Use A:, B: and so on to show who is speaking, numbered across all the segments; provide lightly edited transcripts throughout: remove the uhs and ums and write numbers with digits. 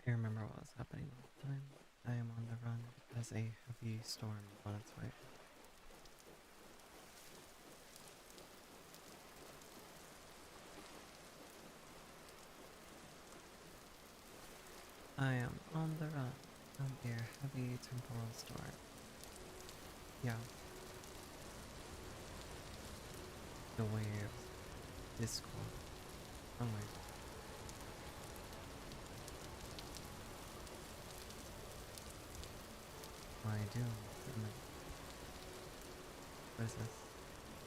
A: I remember what was happening last time. I am on the run as a heavy storm is on its way. I am on the run from a heavy temporal storm. Yeah, the waves, discord, noise. My doom is imminent. What is this?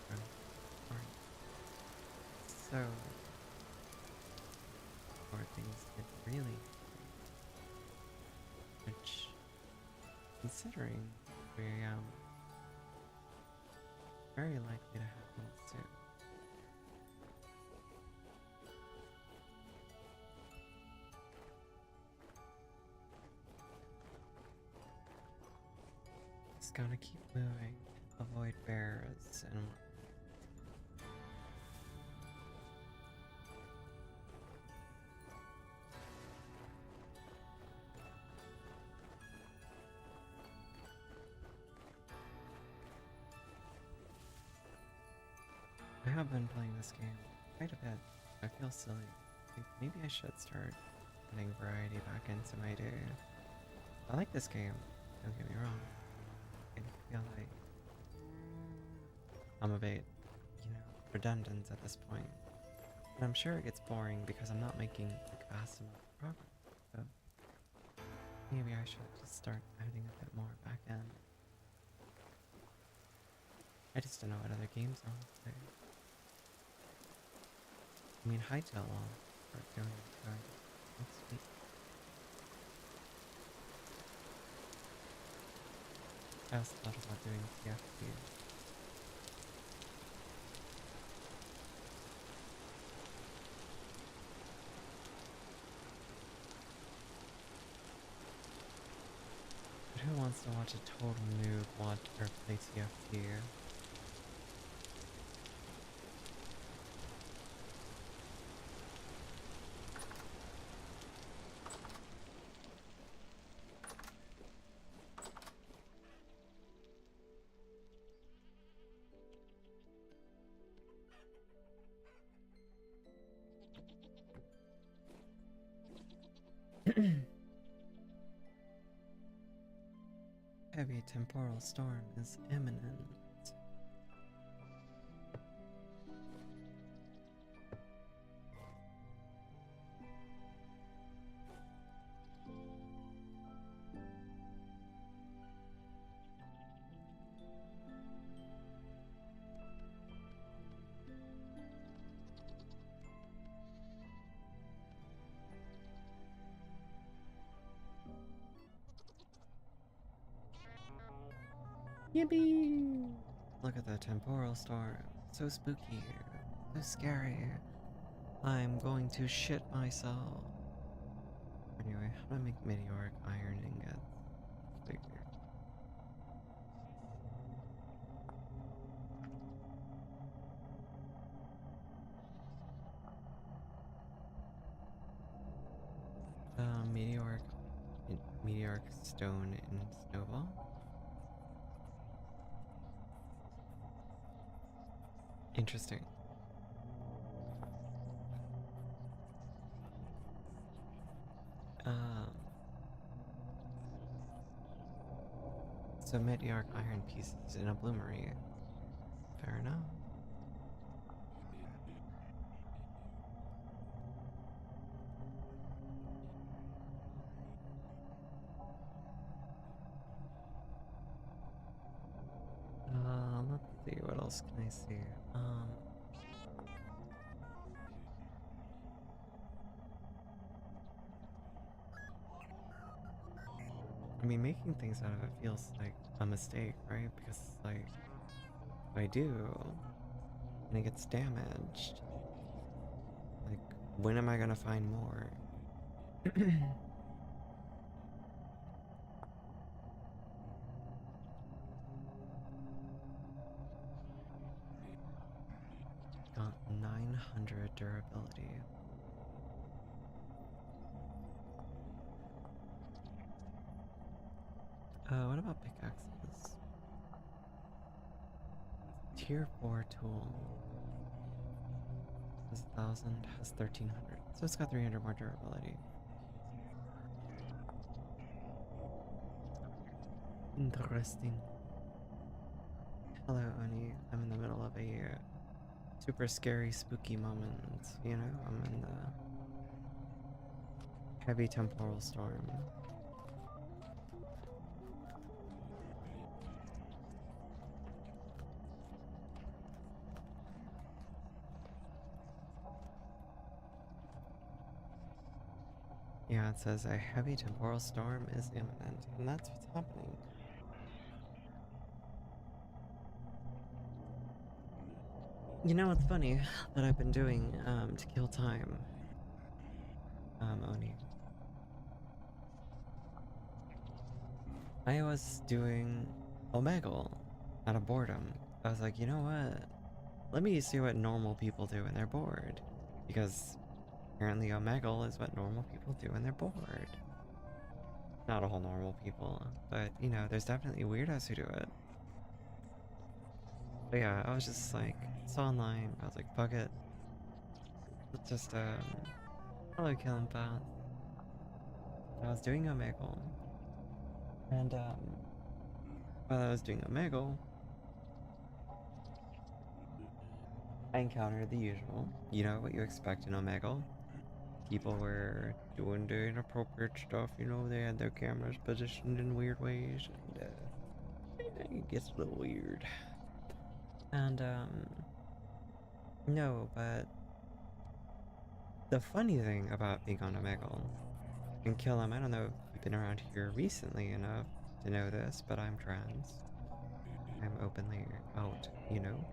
A: Run. Alright. So, before things get really which, considering we very likely to happen soon. Just gotta keep moving, avoid bears and I have been playing this game quite a bit. I feel silly. Like maybe I should start putting variety back into my day. I like this game, don't get me wrong. I feel like I'm a bit, redundant at this point. And I'm sure it gets boring because I'm not making like vast amount of progress. So maybe I should just start adding a bit more back end. I just don't know what other games are on today. I mean, Hytale will start doing it next week. I also thought about doing TFT. But who wants to watch a total noob watch or play TFT? Heavy temporal storm is imminent. Yippee! Look at the temporal storm. So spooky. So scary. I'm going to shit myself. Anyway, how do I make meteoric iron ingots? Figure. Meteoric meteoric stone and snowball. Interesting. Um, so meteoric iron pieces in a bloomery. Fair enough. Let's see, what else can I see? I mean, making things out of it feels like a mistake, right? Because, like, if I do, and it gets damaged, like, when am I gonna find more? Got 900 durability. what about pickaxes? Tier 4 tool. Has 1,000, has 1,300. So it's got 300 more durability. Interesting. Hello, Oni. I'm in the middle of a super scary, spooky moment. You know, I'm in the heavy temporal storm. Yeah, it says a heavy temporal storm is imminent, and that's what's happening. You know what's funny that I've been doing to kill time, Oni? I was doing Omegle out of boredom. I was like, you know what? Let me see what normal people do when they're bored. Because apparently Omegle is what normal people do when they're bored. Not all normal people, but you know, there's definitely weirdos who do it. But yeah, I was just like, it's online. I was like, fuck it. Let's just, hello, Killing Path. I was doing Omegle. And, while I was doing Omegle, I encountered the usual. You know what you expect in Omegle. People were doing the inappropriate stuff, you know, they had their cameras positioned in weird ways, and it gets a little weird. And, no, but the funny thing about being on Omegle, and Killam, I don't know if you've been around here recently enough to know this, but I'm trans. I'm openly out, you know?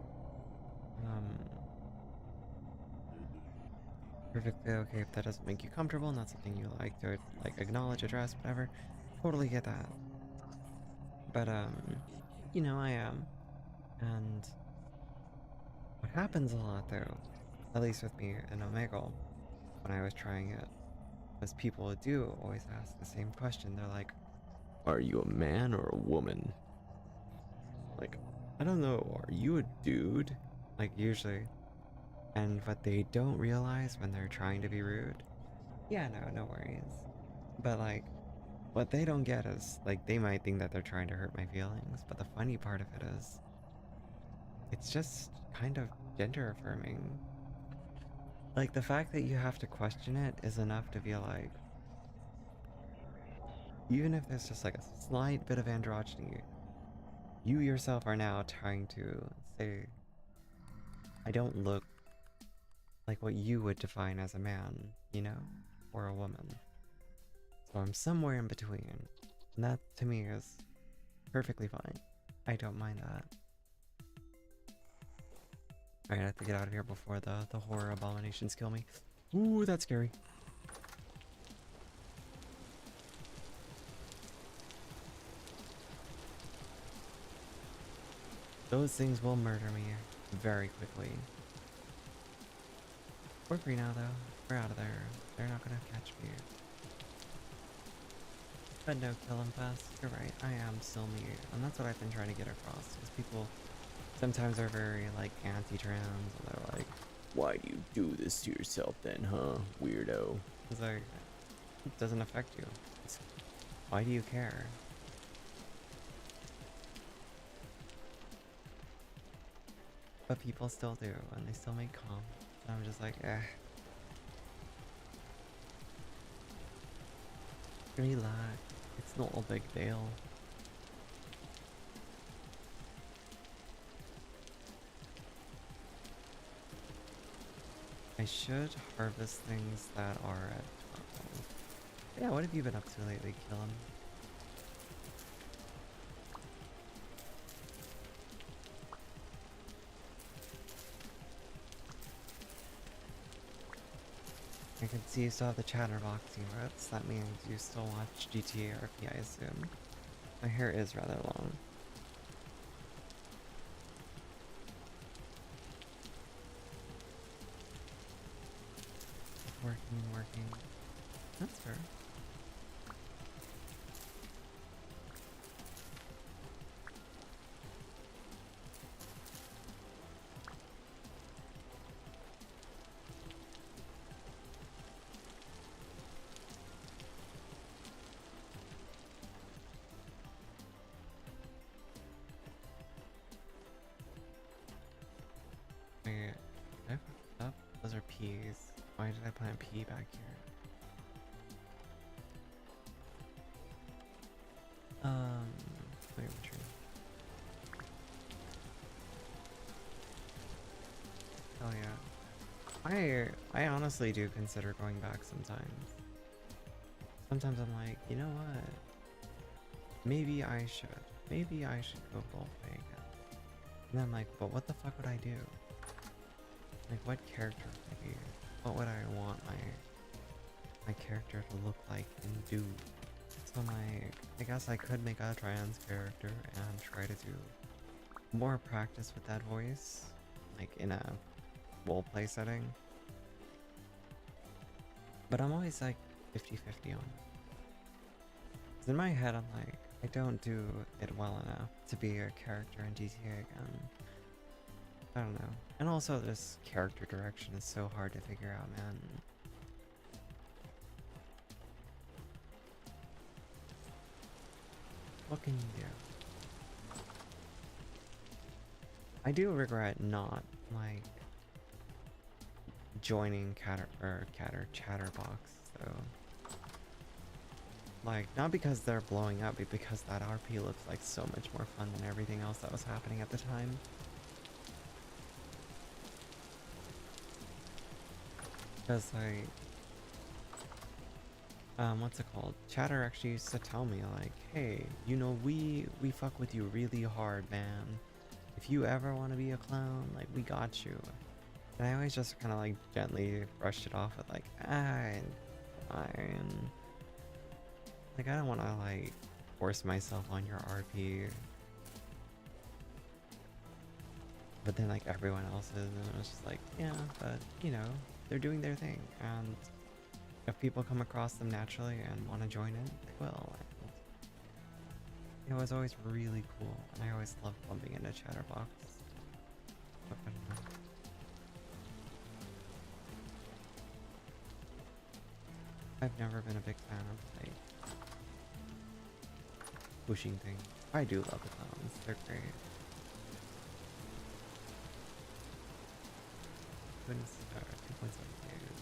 A: Perfectly okay if that doesn't make you comfortable, not something you like to, like, acknowledge, address, whatever. Totally get that. But, you know, I am. And what happens a lot, though, at least with me in Omegle, when I was trying it, was people do always ask the same question. They're like, are you a man or a woman? Like, I don't know, are you a dude? Like, usually. And what they don't realize when they're trying to be rude, yeah, no worries. But, like, what they don't get is, like, they might think that they're trying to hurt my feelings, but the funny part of it is, it's just kind of gender affirming. Like, the fact that you have to question it is enough to be like, even if there's just like a slight bit of androgyny, you yourself are now trying to say, I don't look like what you would define as a man, you know? Or a woman. So I'm somewhere in between. And that, to me, is perfectly fine. I don't mind that. Alright, I have to get out of here before the horror abominations kill me. Ooh, that's scary. Those things will murder me very quickly. We're free now, though. We're out of there. They're not gonna catch me. But no, kill him fast. You're right, I am still me. And that's what I've been trying to get across. Because people sometimes are very, like, anti-trans. And they're like, why do you do this to yourself then, huh, weirdo? It's like, it doesn't affect you. Why do you care? But people still do, and they still make comments. And I'm just like, eh. Relax. It's not a big deal. I should harvest things that are at 12. Yeah, what have you been up to lately, Killen? I can see you still have the chatterbox emotes. That means you still watch GTA RP, I assume. My hair is rather long. Working. That's fair. peas. Why did I plant pea back here? Wait, which tree? Oh yeah. I honestly do consider going back sometimes. Sometimes I'm like, you know what? Maybe I should. Maybe I should go roleplay again. And then I'm like, but what the fuck would I do? Like, what character would I be? What would I want my character to look like and do? So I'm like, I guess I could make a trans character and try to do more practice with that voice, like in a roleplay setting. But I'm always like 50-50 on it. 'Cause in my head, I'm like, I don't do it well enough to be a character in GTA again. I don't know. And also, this character direction is so hard to figure out, man. What can you do? I do regret not, like, joining Chatterbox, though. Like, not because they're blowing up, but because that RP looks like so much more fun than everything else that was happening at the time. Because, like, what's it called? Chatter actually used to tell me, like, hey, you know, we fuck with you really hard, man. If you ever want to be a clown, like, we got you. And I always just kind of, like, gently brushed it off with, like, fine. Like, I don't want to, like, force myself on your RP. But then, like, everyone else is, and it was just like, yeah, but, you know, they're doing their thing. And if people come across them naturally and want to join in, they will. And it was always really cool, and I always loved bumping into Chatterbox. But I don't know. I've never been a big fan of, like, pushing things. I do love the clowns, they're great. Goodness, 2.7 years.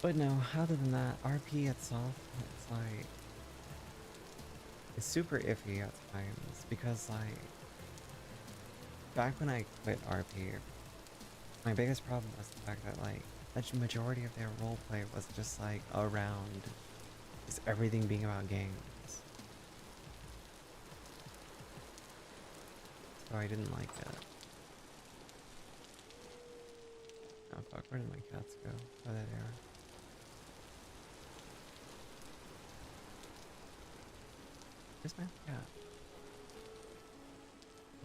A: But no, other than that, RP itself, it's like, it's super iffy at times, because like, back when I quit RP, my biggest problem was the fact that like, the majority of their roleplay was just like around just everything being about gangs. So I didn't like it. Oh fuck, where did my cats go? Oh, there they are. Where's my cat?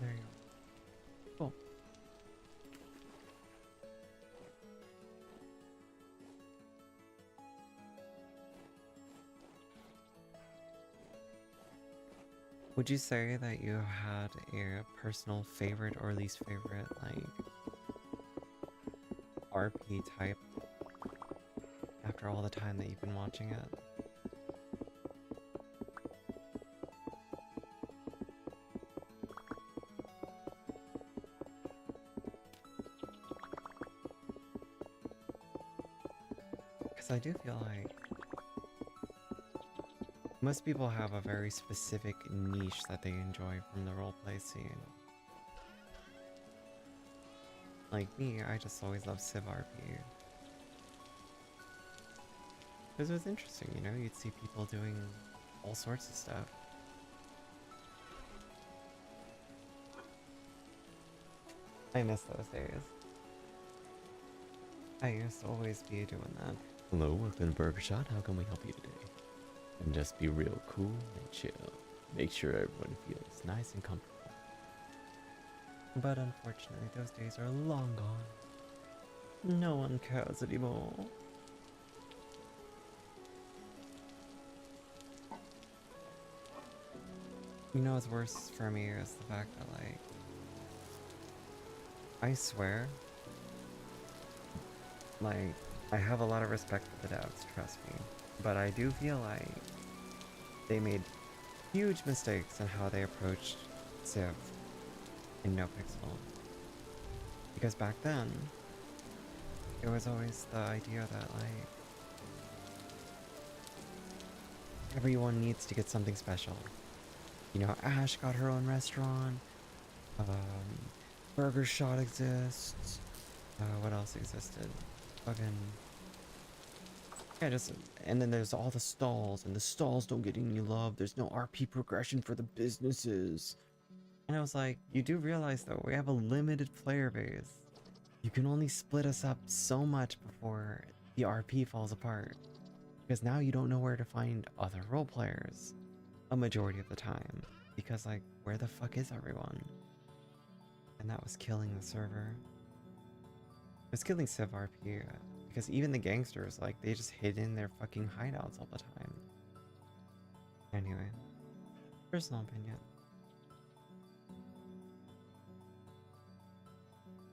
A: There you go. Cool. Would you say that you had a personal favorite or least favorite, like, RP type after all the time that you've been watching it? Because I do feel like most people have a very specific niche that they enjoy from the roleplay scene. Like me, I just always love Civ RP. Because it was interesting, you know, you'd see people doing all sorts of stuff. I miss those days. I used to always be doing that. Hello, welcome to Burger Shot. How can we help you today? And just be real cool and chill. Make sure everyone feels nice and comfortable. But unfortunately, those days are long gone. No one cares anymore. You know what's worse for me is the fact that, like, I swear, like, I have a lot of respect for the devs, trust me. But I do feel like they made huge mistakes in how they approached Civ in NoPixel. Because back then, it was always the idea that, like, everyone needs to get something special. You know, Ash got her own restaurant, Burger Shot exists, what else existed? Fucking... Yeah, just... And then there's all the stalls, and the stalls don't get any love, there's no RP progression for the businesses. And I was like, you do realize though, we have a limited player base. You can only split us up so much before the RP falls apart. Because now you don't know where to find other role players a majority of the time. Because, like, where the fuck is everyone? And that was killing the server. It was killing Civ RP. Because even the gangsters, like, they just hid in their fucking hideouts all the time. Anyway, personal opinion.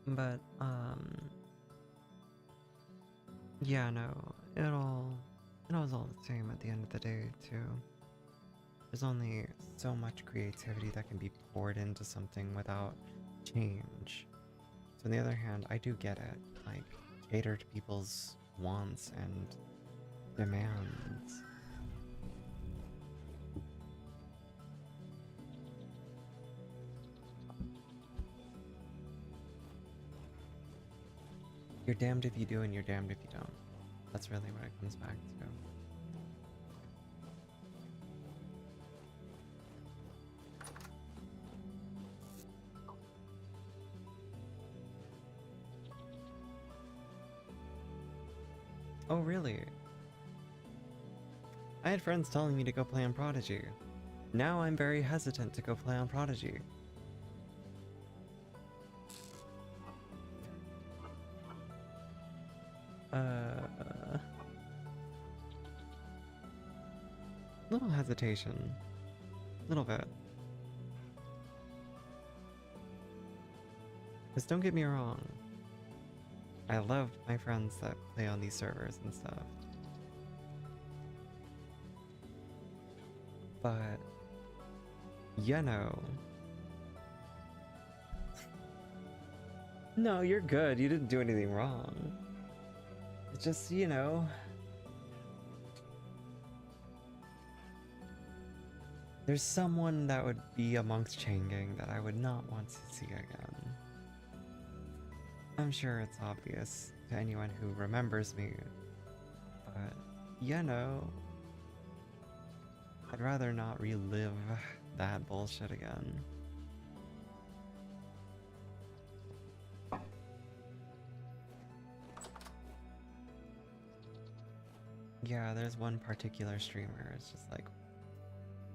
A: But, yeah, no, it was all the same at the end of the day, too. There's only so much creativity that can be poured into something without change. So on the other hand, I do get it. Like, cater to people's wants and demands. You're damned if you do and you're damned if you don't. That's really what it comes back to. Oh, really? I had friends telling me to go play on Prodigy. Now I'm very hesitant to go play on Prodigy. Little hesitation. Little bit. Because don't get me wrong. I love my friends that play on these servers and stuff. But, you know. No, you're good. You didn't do anything wrong. It's just, you know. There's someone that would be amongst Chain Gang that I would not want to see again. I'm sure it's obvious to anyone who remembers me, but, you know, I'd rather not relive that bullshit again. Yeah, there's one particular streamer, it's just like,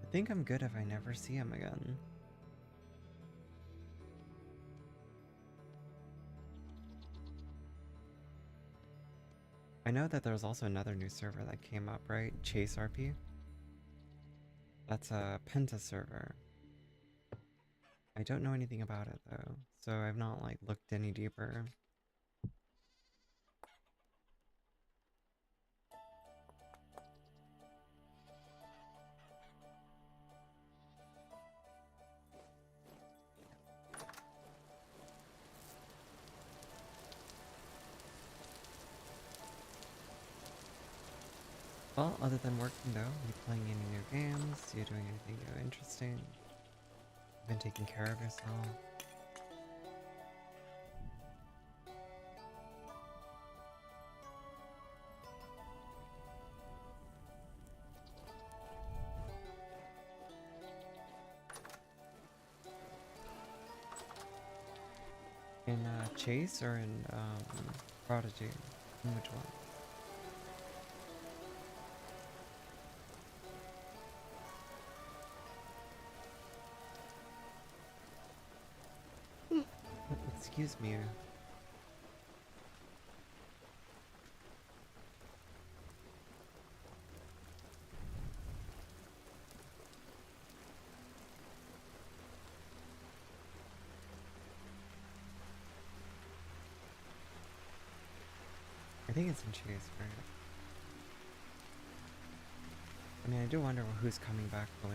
A: I think I'm good if I never see him again. I know that there's also another new server that came up, right? Chase RP? That's a Penta server. I don't know anything about it though, so I've not like looked any deeper. Well, other than working though, you playing any new games? You doing anything new interesting? Been taking care of yourself? In Chase or in Prodigy? In which one? Excuse me. I think it's in Chase, right? I mean, I do wonder who's coming back for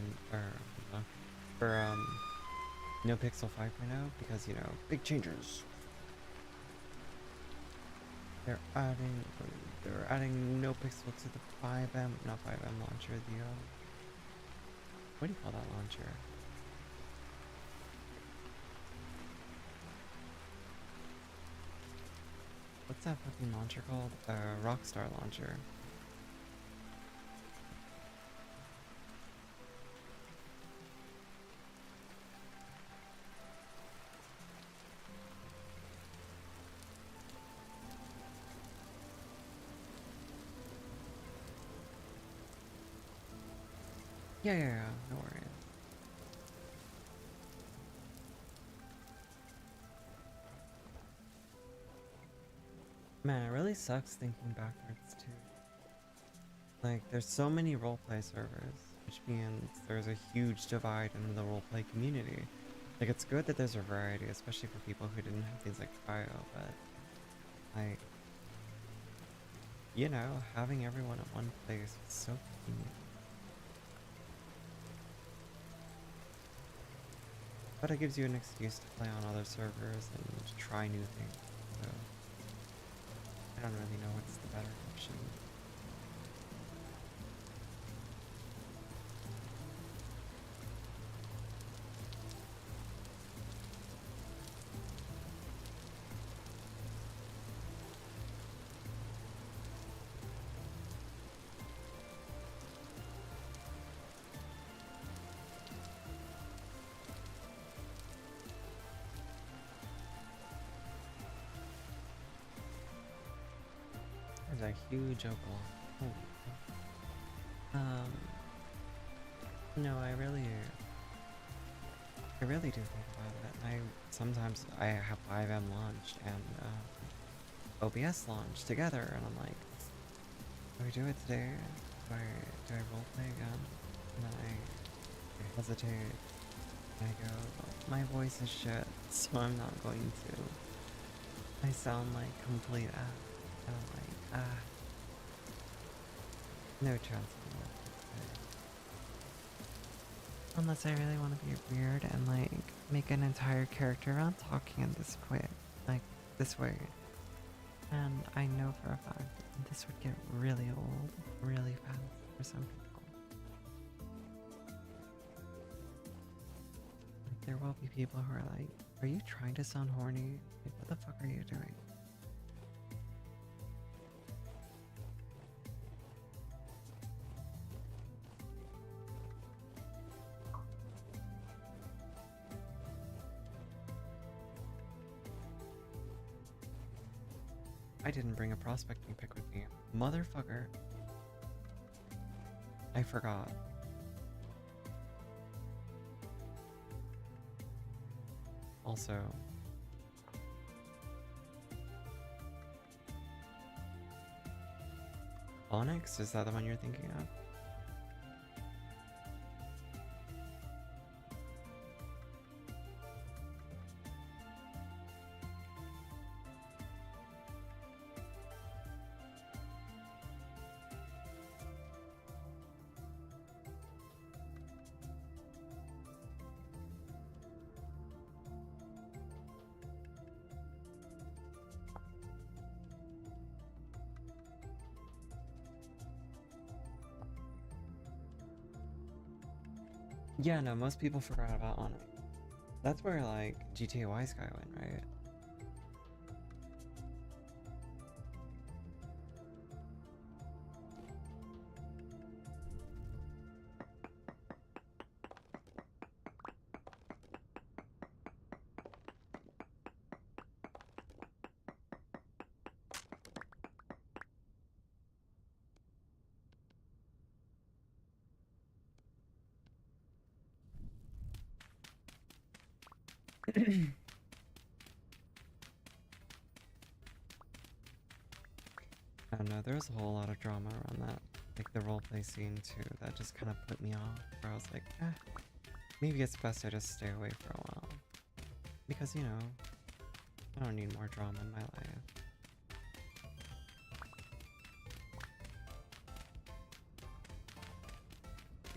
A: NoPixel 5.0 because, you know, big changes. They're adding NoPixel to the 5M, not 5M launcher, the what do you call that launcher? What's that fucking launcher called? Rockstar launcher. Yeah, no worries. Man, it really sucks thinking backwards too. Like, there's so many roleplay servers, which means there's a huge divide in the roleplay community. Like, it's good that there's a variety, especially for people who didn't have things like Cryo, but, like, you know, having everyone at one place is so convenient. But it gives you an excuse to play on other servers and to try new things, so I don't really know what's the better option. There's a huge oak log. No, I really do think about it. Sometimes I have 5M launched and OBS launched together, and I'm like, do I do it today? Do I roleplay again? And then I hesitate. And I go, my voice is shit, so I'm not going to. I sound like complete ass. And I'm like, no chance in that. Unless I really want to be weird and like make an entire character around talking in this way. And I know for a fact that this would get really old really fast for some people. Like, there will be people who are like, are you trying to sound horny? Like, what the fuck are you doing? I didn't bring a prospecting pick with me. Motherfucker. I forgot. Also, Onyx? Is that the one you're thinking of? Yeah, no, most people forgot about Onyx. That's where, like, GTA Y Sky went, right? I don't know, there was a whole lot of drama around that. Like the roleplay scene too, that just kind of put me off. Where I was like, maybe it's best I just stay away for a while. Because, you know, I don't need more drama in my life.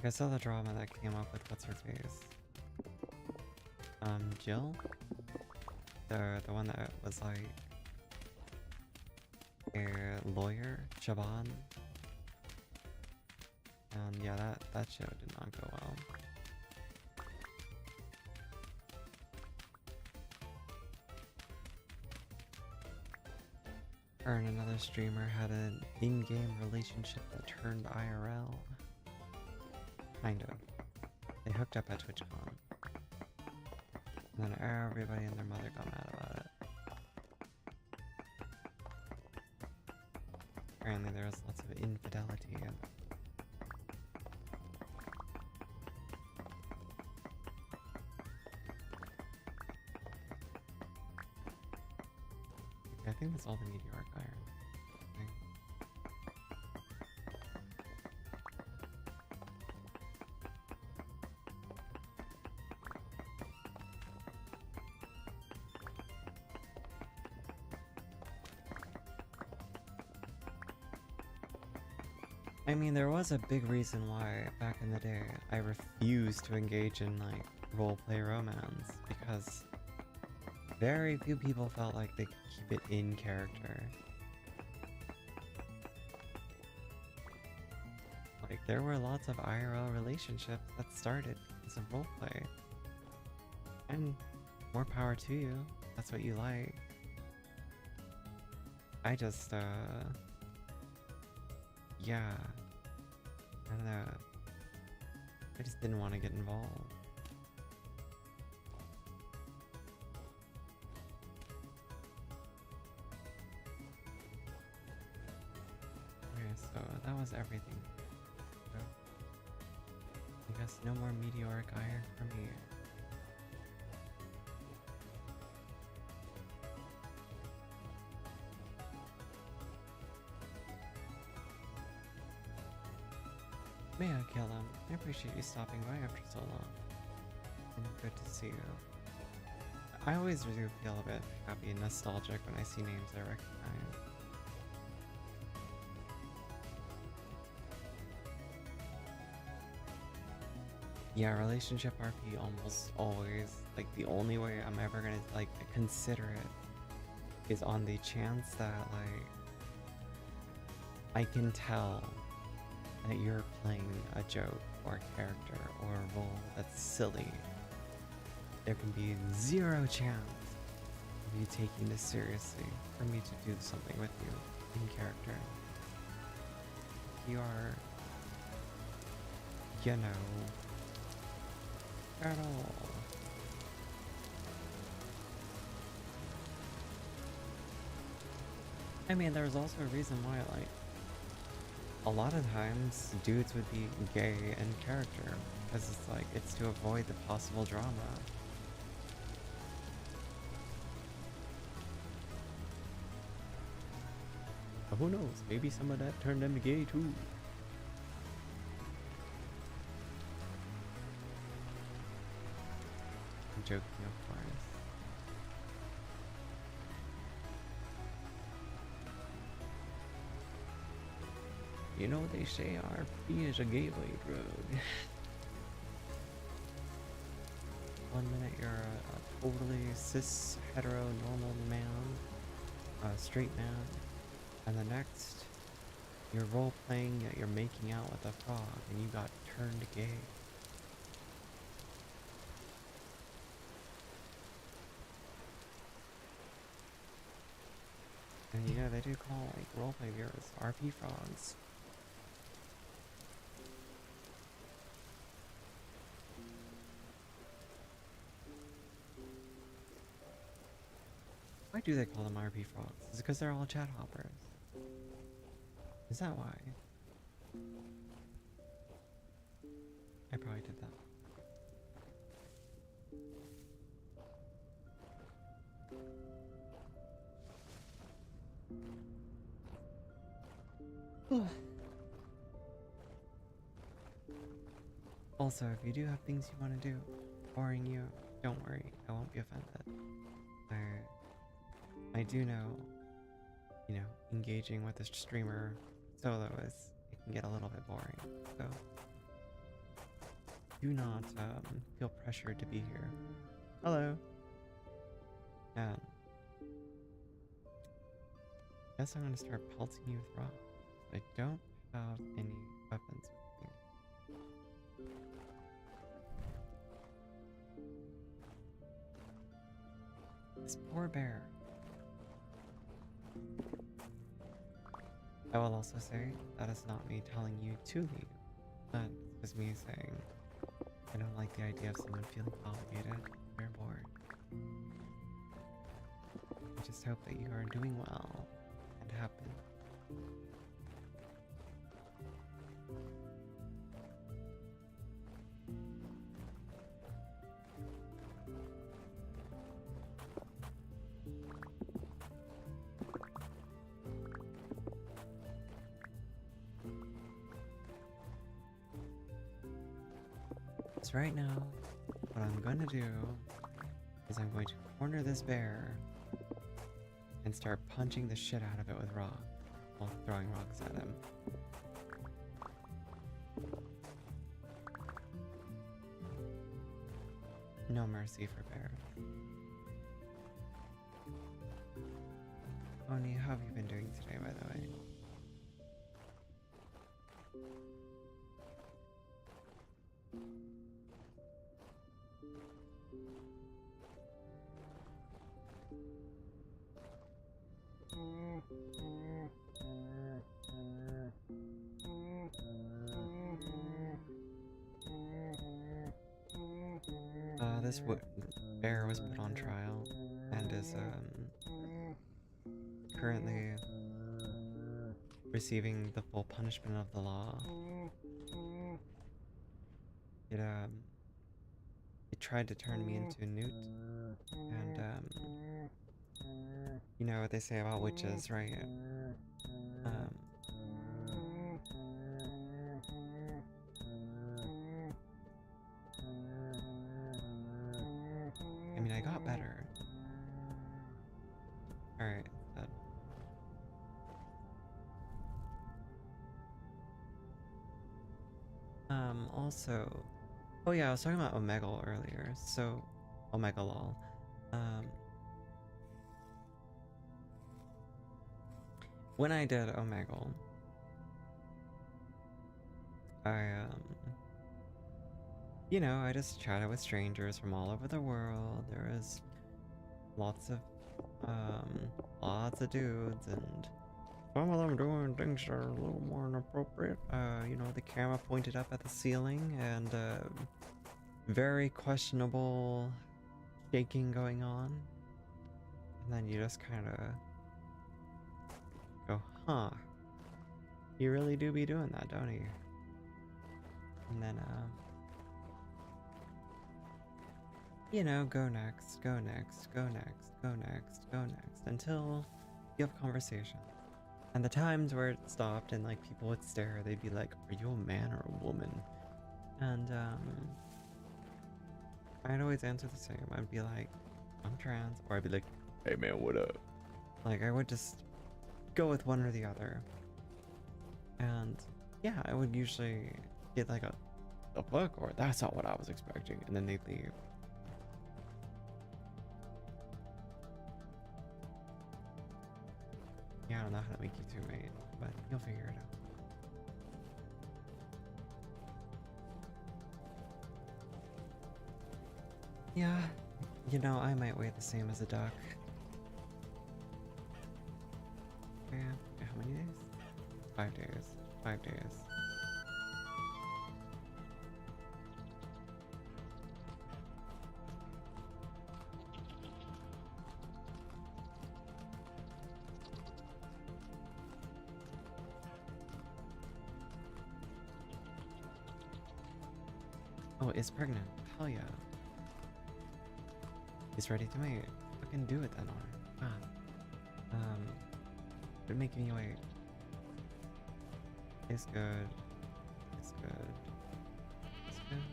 A: Like I saw the drama that came up with what's her face. Jill? The one that was like a lawyer, Shaban. And yeah, that show did not go well. Her and another streamer had an in-game relationship that turned IRL. Kind of. They hooked up at TwitchCon. And then everybody and their mother got mad about it. Apparently there was lots of infidelity and I think that's all the meteoric iron. Okay. I mean, there was a big reason why back in the day I refused to engage in like roleplay romance because very few people felt like they could keep it in character. Like, there were lots of IRL relationships that started because of roleplay. And more power to you. That's what you like. I just, yeah. I don't know. I just didn't want to get involved. So that was everything. So, I guess no more meteoric iron for me. May I kill him? I appreciate you stopping by after so long. And good to see you. I always do feel a bit happy and nostalgic when I see names I recognize. Yeah, relationship RP almost always, like the only way I'm ever gonna like consider it is on the chance that like I can tell that you're playing a joke or a character or a role that's silly. There can be zero chance of you taking this seriously for me to do something with you in character. You are, you know, at all. I mean, there's also a reason why, like, a lot of times dudes would be gay in character, because it's like, it's to avoid the possible drama. But who knows, maybe some of that turned them gay too. I'm joking, of course. You know, they say RP is a gateway drug. One minute you're a totally cis, hetero, normal man, a straight man, and the next you're role-playing that you're making out with a frog and you got turned gay. And yeah, they do call like roleplay viewers RP frogs. Why do they call them RP frogs? Is it because they're all chat hoppers? Is that why? I probably did that. Also, if you do have things you want to do, boring you, don't worry, I won't be offended. I do know, you know, engaging with a streamer solo it can get a little bit boring, so do not feel pressured to be here. Hello. And I guess I'm gonna start pelting you with rocks. I don't have any weapons with me. This poor bear. I will also say that is not me telling you to leave. That is me saying I don't like the idea of someone feeling obligated or bored. I just hope that you are doing well and happy. So right now, what I'm going to do is I'm going to corner this bear and start punching the shit out of it with rocks while throwing rocks at him. No mercy for bears. Oni, how have you been doing today, by the way? This bear was put on trial and is currently receiving the full punishment of the law. It tried to turn me into a newt, and you know what they say about witches, right? I mean, I got better. Alright, also... Oh yeah, I was talking about Omegle earlier, so... Omega lol. When I did Omegle, you know, I just chatted with strangers from all over the world. There was lots of dudes, and some of them doing things that are a little more inappropriate. You know, the camera pointed up at the ceiling, and very questionable shaking going on. And then you just kind of go, huh? You really do be doing that, don't you? And then, you know, go next, go next, go next, go next, go next, until you have conversation. And the times where it stopped and like people would stare, they'd be like, are you a man or a woman? And I'd always answer the same. I'd be like, I'm trans, or I'd be like, hey man, what up? Like, I would just go with one or the other. And yeah, I would usually get like a book, or that's not what I was expecting, and then they'd leave. Yeah, I don't know how to make you two mate, but you'll figure it out. Yeah, you know, I might weigh the same as a duck. Yeah, how many days? 5 days. 5 days. Oh, it's pregnant. Hell yeah. He's ready to mate. Fucking do it then, or Quit making me wait. It's good. It's good. It's good.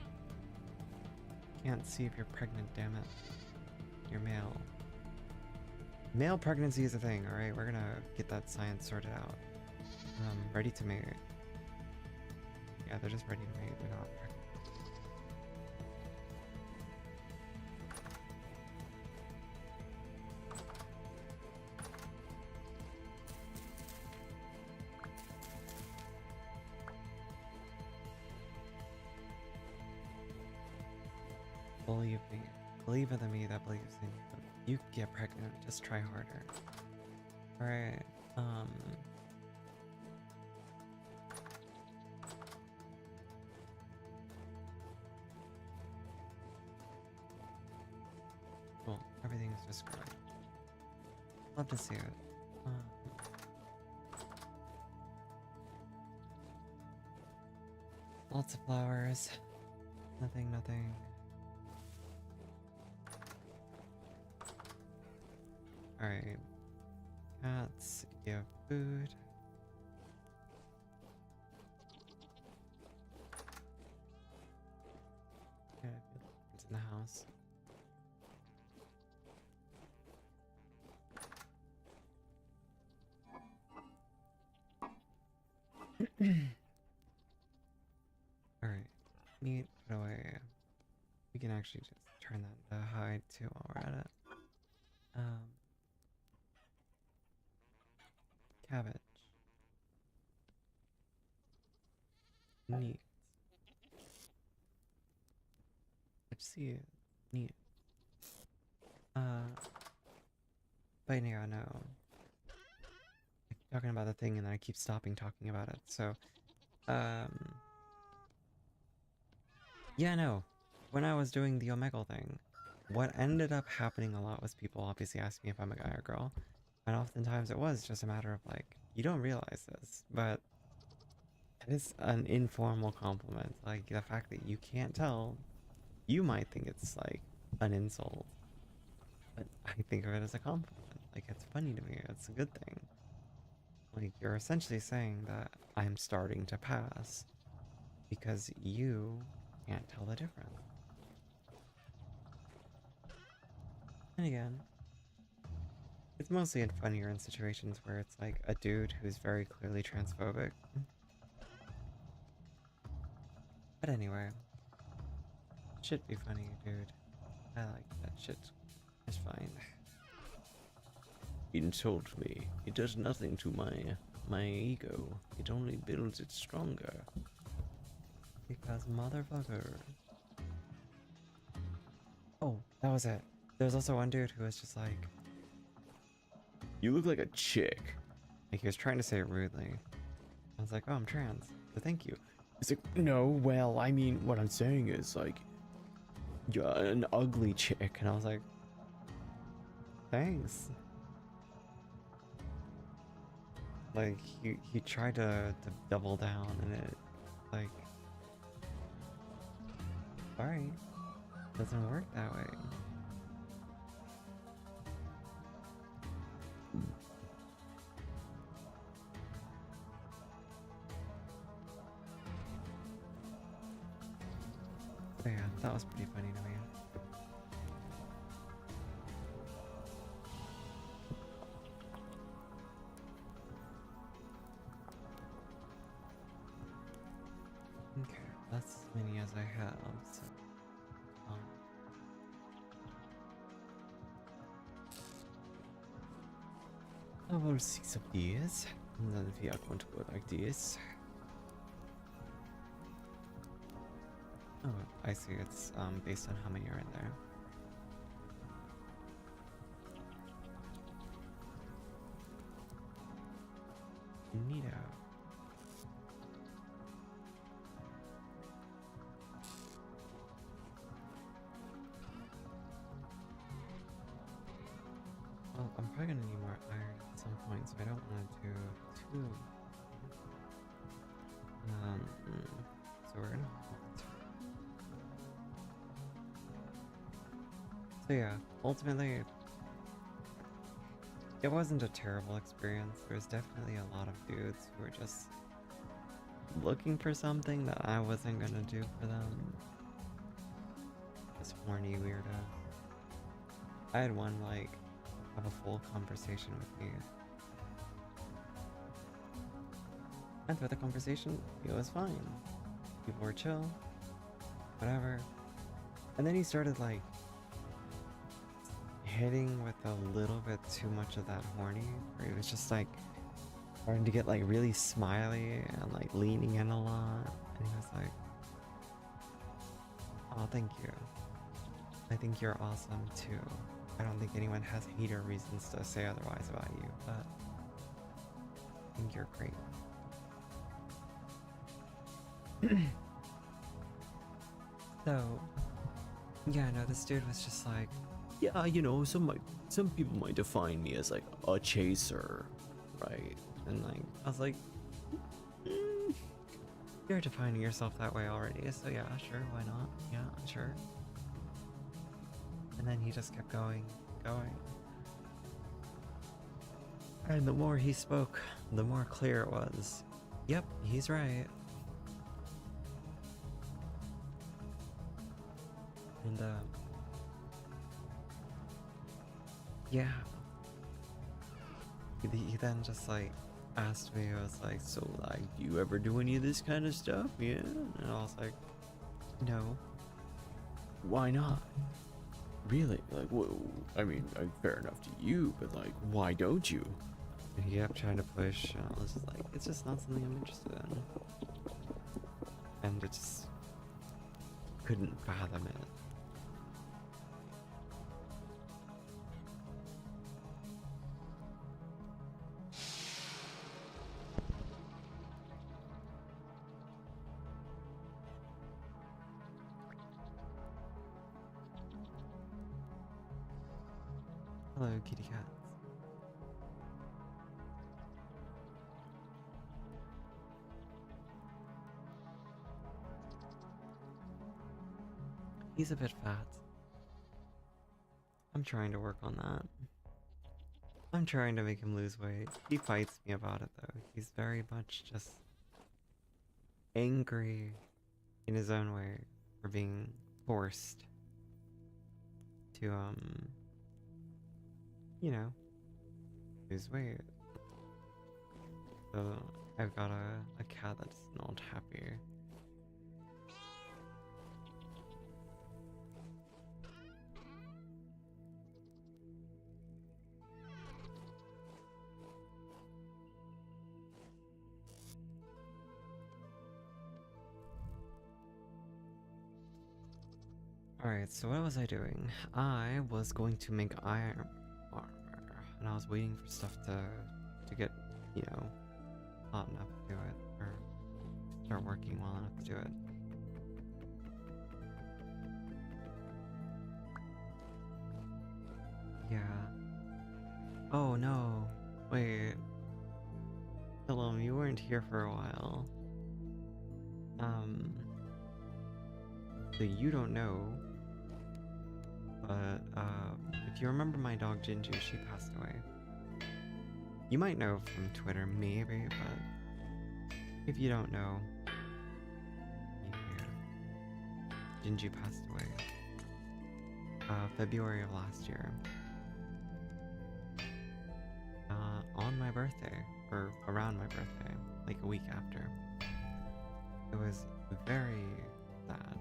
A: Can't see if you're pregnant, damn it. You're male. Male pregnancy is a thing, alright? We're gonna get that science sorted out. Ready to mate. Yeah, they're just ready to mate. They're not pregnant. Believe me. Believe in the me that believes in you. You can get pregnant. Just try harder. Alright. Cool. Everything's just great. Love to see it. Lots of flowers. Nothing, nothing. Alright. Cats, give food. Okay, it's in the house. Alright. Meat, put away. We can actually just turn that into hide too while we're at it. Cabbage. Neat. Let's see it. Neat. But yeah, no. I keep talking about the thing and then I keep stopping talking about it, so, yeah, no. When I was doing the Omegle thing, what ended up happening a lot was people obviously asking me if I'm a guy or girl. And oftentimes it was just a matter of like, you don't realize this, but it is an informal compliment. Like the fact that you can't tell, you might think it's like an insult, but I think of it as a compliment. Like it's funny to me, it's a good thing. Like you're essentially saying that I'm starting to pass because you can't tell the difference. And again, it's mostly funnier in situations where it's like a dude who's very clearly transphobic. But anyway, should be funny, dude. I like that shit. It's fine. Insult me. It does nothing to my ego. It only builds it stronger. Because motherfucker. Oh, that was it. There's also one dude who was just like, you look like a chick. Like he was trying to say it rudely. I was like, oh, I'm trans. So thank you. He's like, no, well, I mean, what I'm saying is like, you're an ugly chick. And I was like, thanks. Like he tried to double down and it like, sorry, doesn't work that way. But yeah, that was pretty funny to me. Okay, that's as many as I have, so I will 6 of these, and then we are going to go like this. Oh, I see, it's based on how many are in there. Neato. Well, I'm probably gonna need more iron at some point, so I don't want to do too. So we're gonna halt. So yeah, ultimately, it wasn't a terrible experience. There's definitely a lot of dudes who were just looking for something that I wasn't gonna do for them. Just horny weirdos. I had one like have a full conversation with me. And throughout the conversation, it was fine. People were chill, whatever. And then he started like hitting with a little bit too much of that horny, where he was just like starting to get like really smiley and like leaning in a lot. And he was like, oh, thank you. I think you're awesome too. I don't think anyone has hater reasons to say otherwise about you, but I think you're great. So, yeah, no, this dude was just like,
B: Yeah, you know, some people might define me as like a chaser, right?
A: and like, I was like, "Mm, you're defining yourself that way already, so yeah, sure, why not? Yeah, sure." And then he just kept going. And the more he spoke, the more clear it was. Yep, he's right. And, yeah. He then just, like, asked me, I was like,
B: So like, do you ever do any of this kind of stuff? Yeah.
A: and I was like, no.
B: Why not? Really? Like, whoa. I mean, fair enough to you, but like, why don't you?
A: And he kept trying to push, and I was just like, it's just not something I'm interested in. And it just couldn't fathom it. Hello, kitty cats. He's a bit fat. I'm trying to work on that. I'm trying to make him lose weight. He fights me about it though. He's very much just angry in his own way for being forced to, you know, lose weight. So I've got a cat that's not happy. Alright, so what was I doing? I was going to make iron armor, and I was waiting for stuff to get, you know, hot enough to do it, or start working well enough to do it. Yeah. Oh no. Wait. Willem, you weren't here for a while. So you don't know, but if you remember my dog Jinju, she passed away. You might know from Twitter, maybe, but if you don't know, Jinju passed away. February of last year. On my birthday, or around my birthday, like a week after. It was very sad.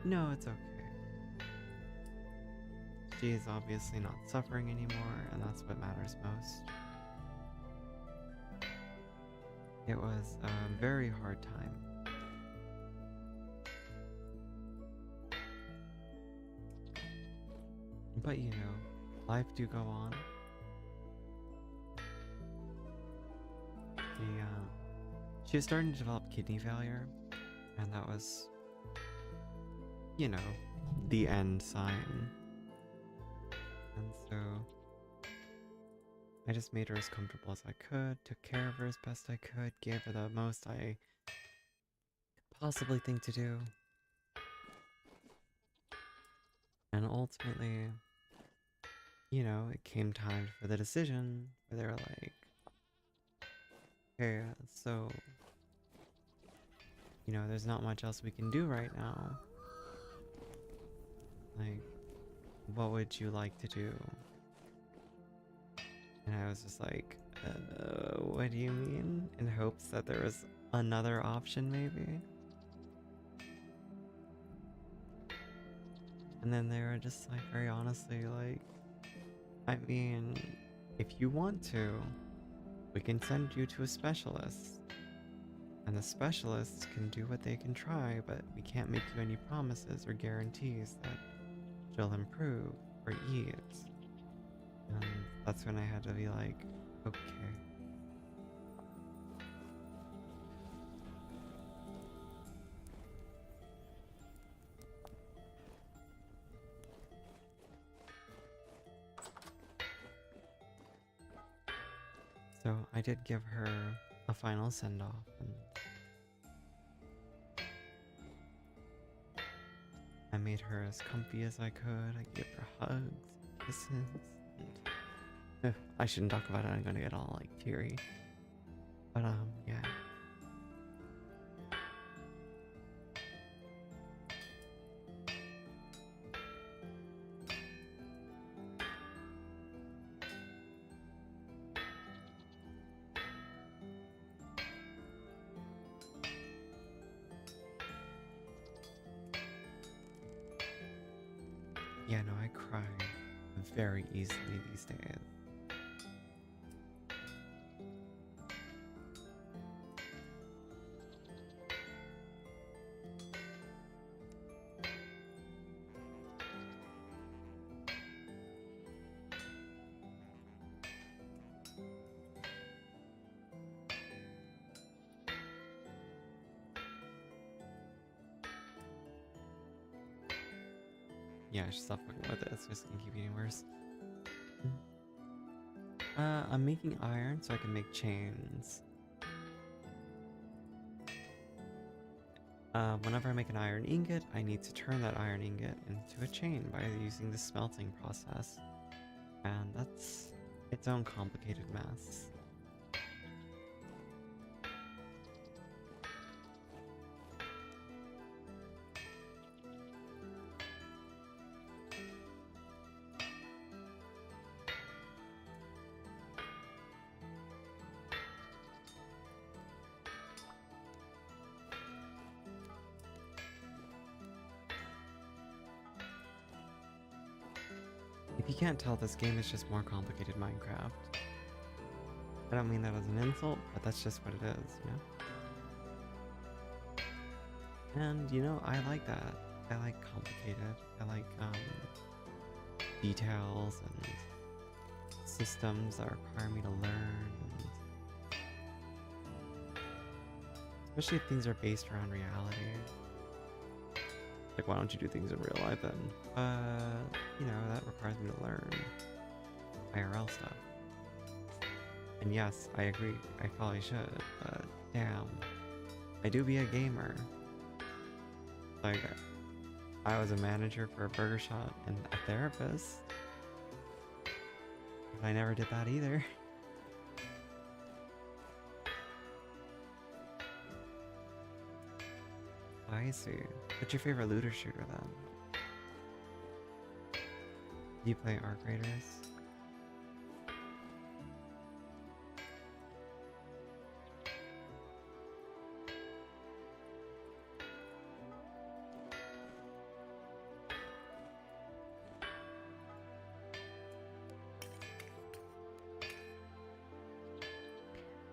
A: No, it's okay. She is obviously not suffering anymore, and that's what matters most. It was a very hard time. But you know, life do go on. She was starting to develop kidney failure, and that was, you know, the end sign. And so I just made her as comfortable as I could, took care of her as best I could, gave her the most I could possibly think to do. And ultimately, you know, it came time for the decision where they were like, okay, so, you know, there's not much else we can do right now. Like, what would you like to do? And I was just like, what do you mean? In hopes that there was another option, maybe? And then they were just like, very honestly, like, I mean, if you want to, we can send you to a specialist. And the specialists can do what they can try, but we can't make you any promises or guarantees that she'll improve or eat. And that's when I had to be like, okay. So I did give her a final send-off, and I made her as comfy as I could. I gave her hugs, kisses, and I shouldn't talk about it. I'm gonna get all like teary. But yeah. Yeah, no, I cry very easily these days. Yeah, I should stop fucking with it. It's just gonna keep getting worse. I'm making iron so I can make chains. Whenever I make an iron ingot, I need to turn that iron ingot into a chain by using the smelting process. And that's its own complicated mess. If you can't tell, this game is just more complicated Minecraft. I don't mean that as an insult, but that's just what it is, you know? And, you know, I like that. I like complicated. I like, details and systems that require me to learn. And especially if things are based around reality. Like, why don't you do things in real life then? You know, that requires me to learn IRL stuff. And yes, I agree, I probably should, but damn. I do be a gamer. Like, I was a manager for a burger shop and a therapist. But I never did that either. I see. What's your favorite looter shooter then? Do you play Arc Raiders?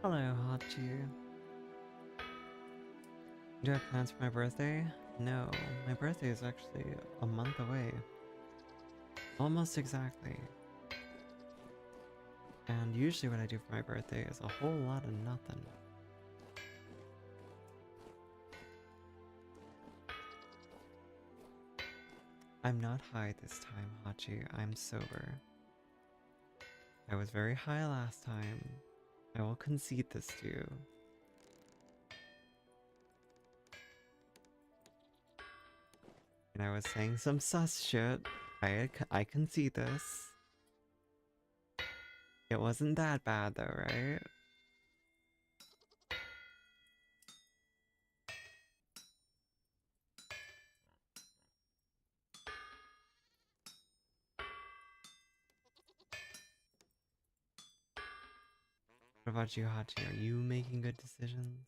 A: Hello, Hachi. Do I have plans for my birthday? No, my birthday is actually a month away. Almost exactly. And usually what I do for my birthday is a whole lot of nothing. I'm not high this time, Hachi. I'm sober. I was very high last time. I will concede this to you. And I was saying some sus shit. I concede this. It wasn't that bad though, right? What about you, Hachi? Are you making good decisions?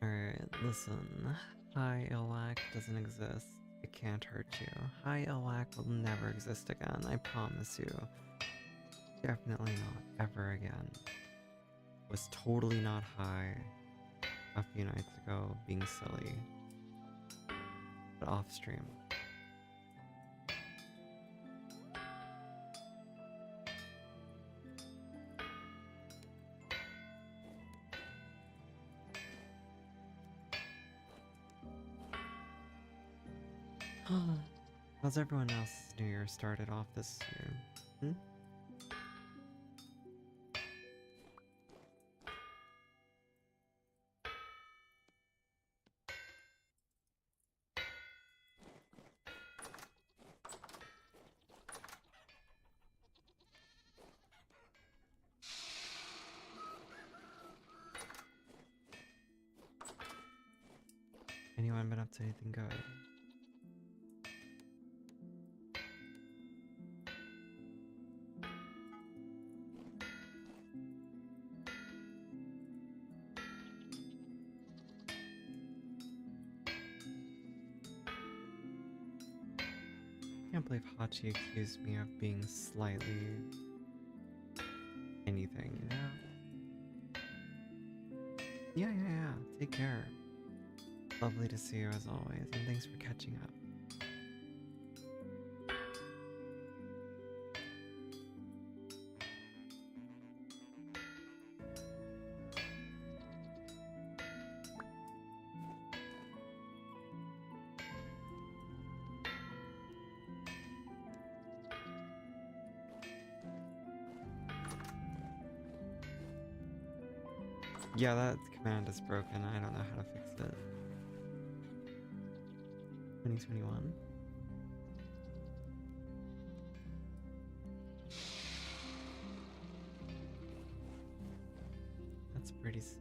A: Alright, listen. High Ilwak doesn't exist. It can't hurt you. High Ilwak will never exist again, I promise you. Definitely not ever again. Was totally not high a few nights ago, being silly. But off stream. How's everyone else's New Year started off this year? Hmm? Anyone been up to anything good? Can't believe Hachi accused me of being slightly anything, you know? Yeah. Take care. Lovely to see you as always, and thanks for catching up. Yeah, that command is broken. I don't know how to fix it. 2021? That's pretty sick.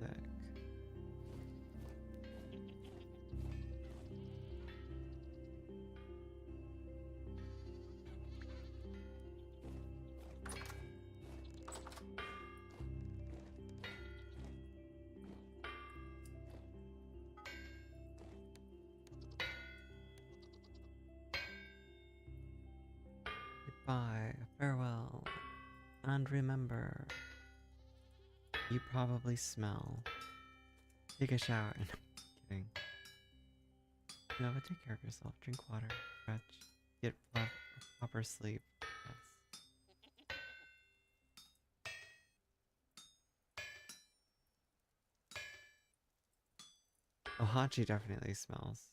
A: Goodbye, farewell, and remember, you probably smell. Take a shower. No, kidding. No, but take care of yourself. Drink water, stretch, get proper sleep. Yes. Oh, Hachi definitely smells.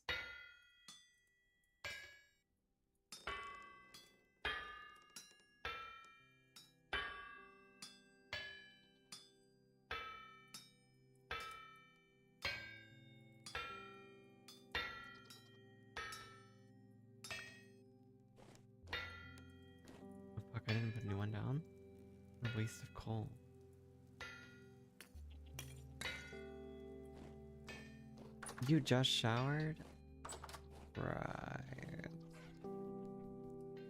A: Oh, fuck, I didn't put a new one down. What a waste of coal. You just showered? Right.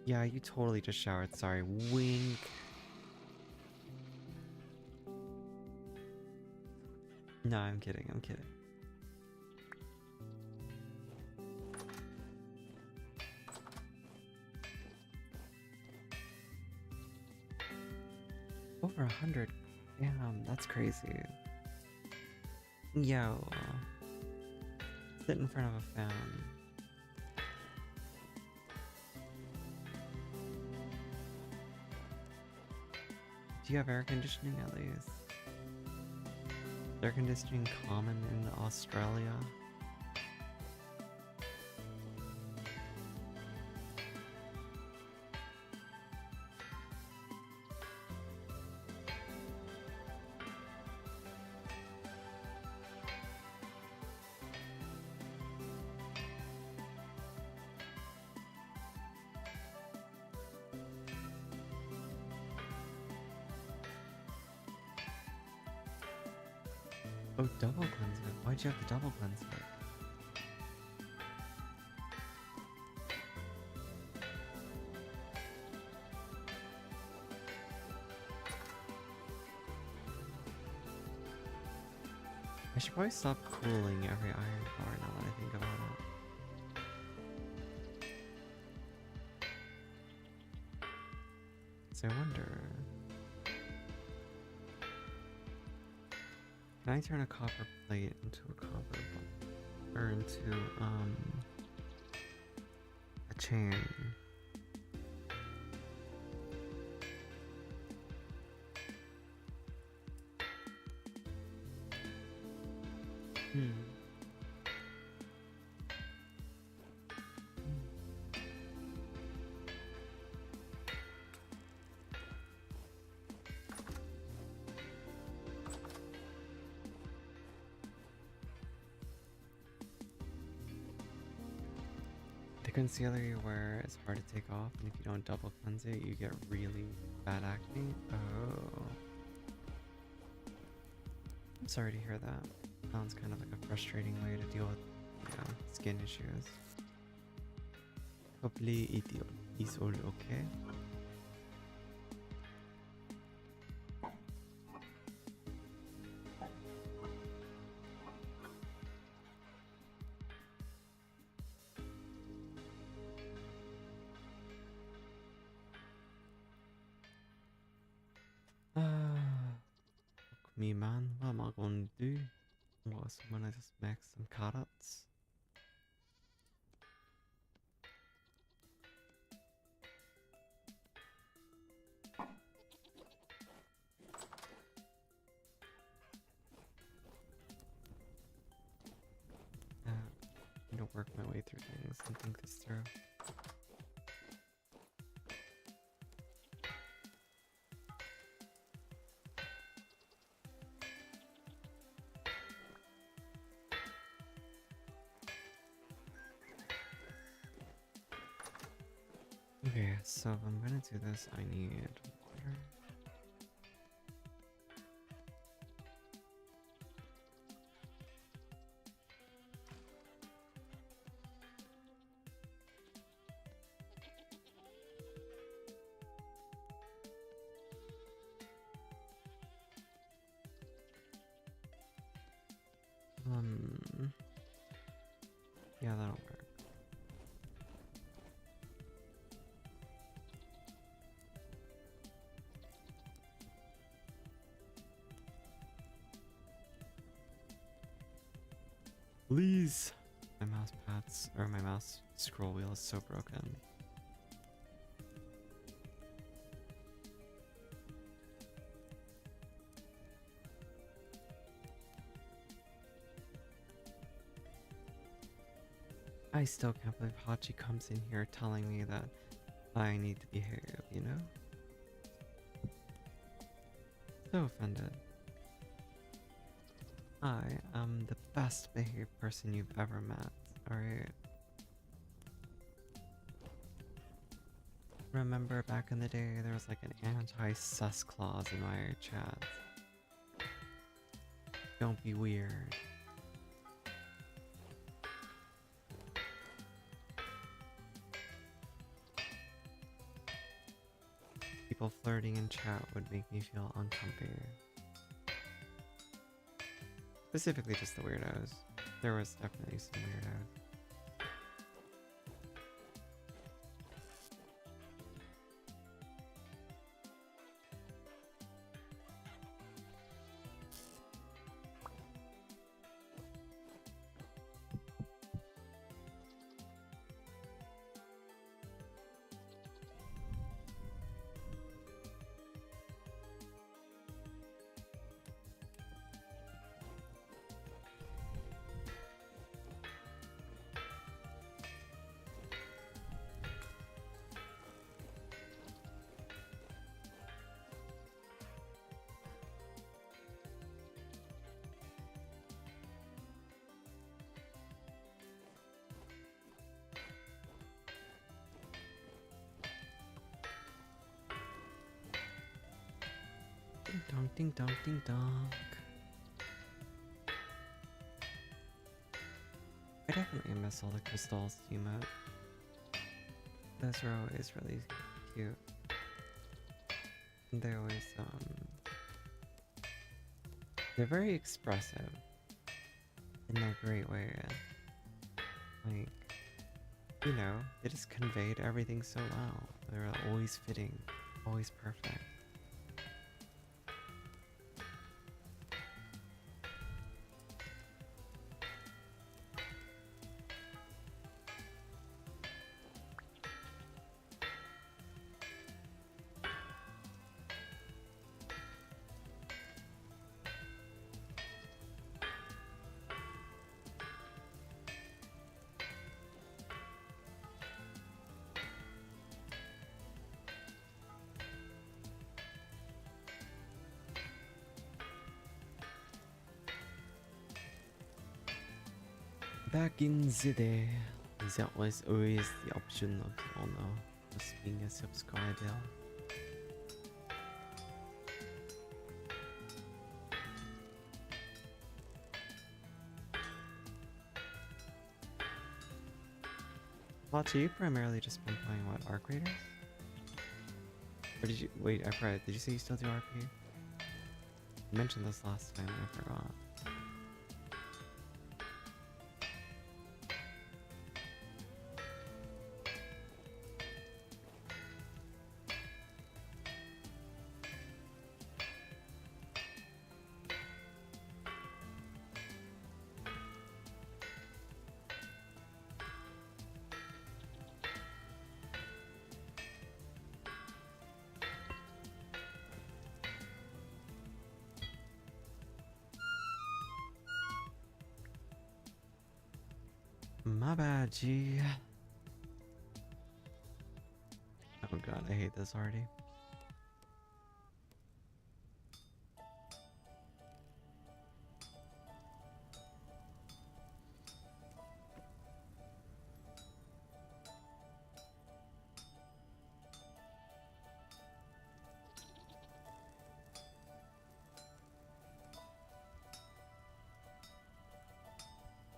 A: Yeah, you totally just showered. Sorry. Wink. No, I'm kidding. I'm kidding. Over 100. Damn, that's crazy. Yo. Sit in front of a fan. Do you have air conditioning at least? Is air conditioning common in Australia? Oh, double cleanse it. Why'd you have to double cleanse it? should probably stop cooling every iron bar now that I think about it. So I wonder, can I turn a copper plate into a copper or into a chain? Hmm. The concealer you wear is hard to take off, and if you don't double cleanse it, you get really bad acne. Oh. I'm sorry to hear that. Sounds kind of like a frustrating way to deal with, skin issues. Hopefully it is all okay. Fuck me, man. What am I gonna do? What, so I'm gonna just make some carrots? I'm gonna work my way through things and think this through. Okay, so if I'm gonna do this, I need water. Yeah, that'll work. Please! My mouse pads, or my mouse scroll wheel is so broken. I still can't believe Hachi comes in here telling me that I need to behave, you know? So offended. I am the best behaved person you've ever met, alright? Remember back in the day, there was like an anti-sus clause in my chat. Don't be weird. People flirting in chat would make me feel uncomfy. Specifically just the weirdos. There was definitely some weirdos. Ding dong, ding dong, ding dong. I definitely miss all the crystals emote. Those are always really cute. They always, they're very expressive. in that great way. Like, you know, they just conveyed everything so well. They were always fitting, always perfect. Back in the day, there was always the option of, oh no, just being a subscriber. Latte, you primarily just been playing what, Arc Raiders? Or did you, wait, I forgot, did you say you still do RP? You mentioned this last time, I forgot. My bad, G. Oh god, I hate this already.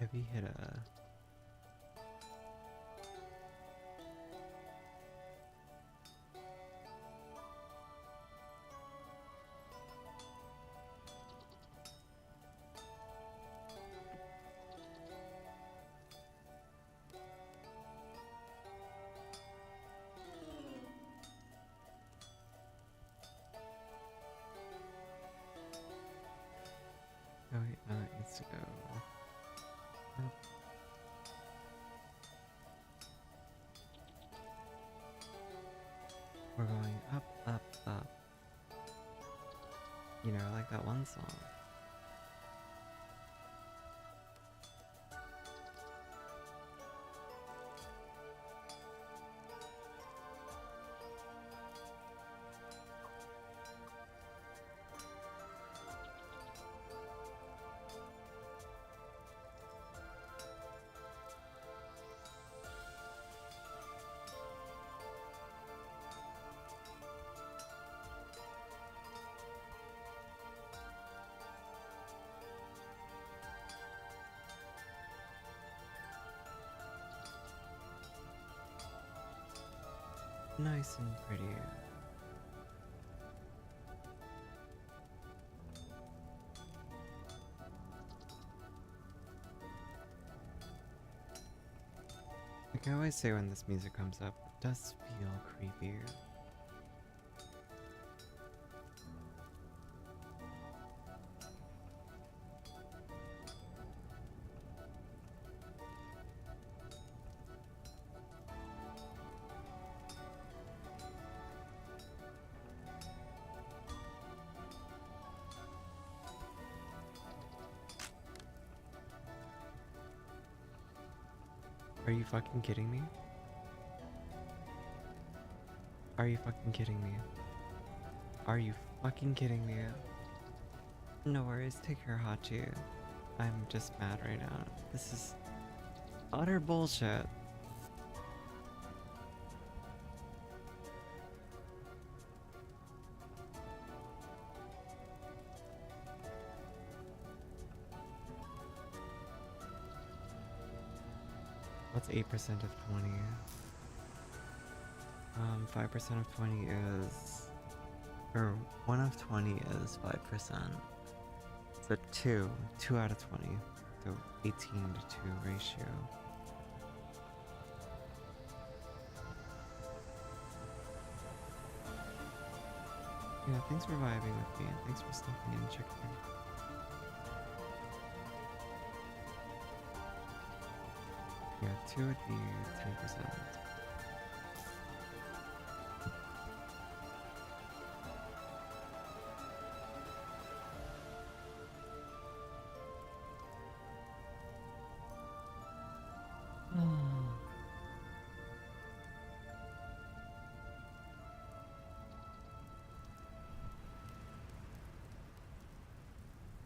A: Heavy hitter. Oh wait, no, it needs to go. Up. We're going up, up, up. You know, like that one song. Nice and pretty. Like I always say when this music comes up, it does feel creepy. Are you fucking kidding me? Are you fucking kidding me? Are you fucking kidding me? No worries, take care, Hachi. I'm just mad right now. This is utter bullshit. What's 8% of 20? 5% of 20 is... Or 1 of 20 is 5%. So 2 out of 20. the 18:2 ratio. Yeah, thanks for vibing with me, and thanks for stopping in and checking in. Yeah, 2 would be 10%.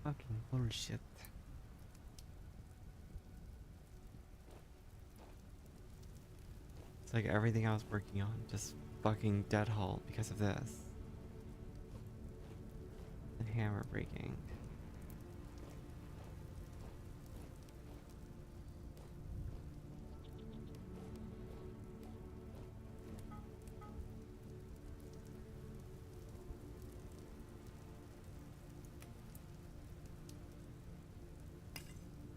A: Fucking bullshit. It's like everything I was working on just fucking dead halt because of this. The hammer breaking.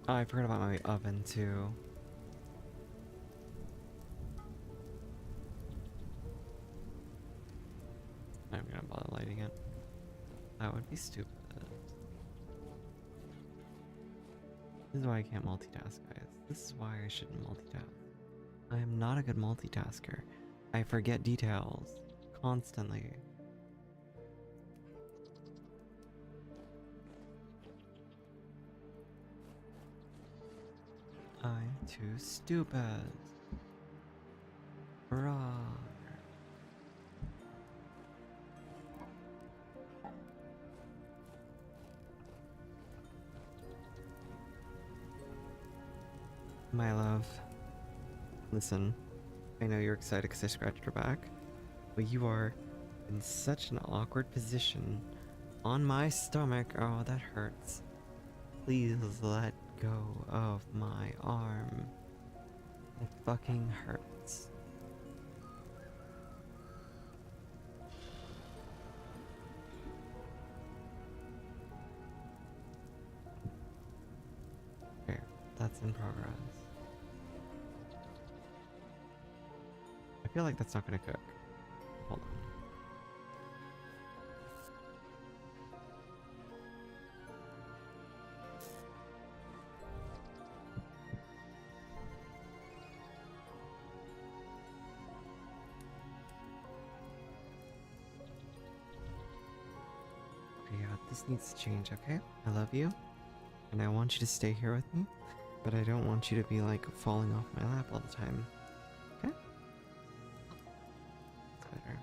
A: Oh, I forgot about my oven too. I'm gonna bother lighting it. That would be stupid. This is why I can't multitask, guys. This is why I shouldn't multitask. I am not a good multitasker. I forget details constantly. I'm too stupid. Roar. My love, listen, I know you're excited because I scratched your back, but you are in such an awkward position on my stomach. Oh, that hurts. Please let go of my arm. It fucking hurts. Okay, that's in progress. I feel like that's not gonna cook. Hold on. Okay, yeah, this needs to change, okay? I love you, and I want you to stay here with me, but I don't want you to be like falling off my lap all the time. Okay? That's better.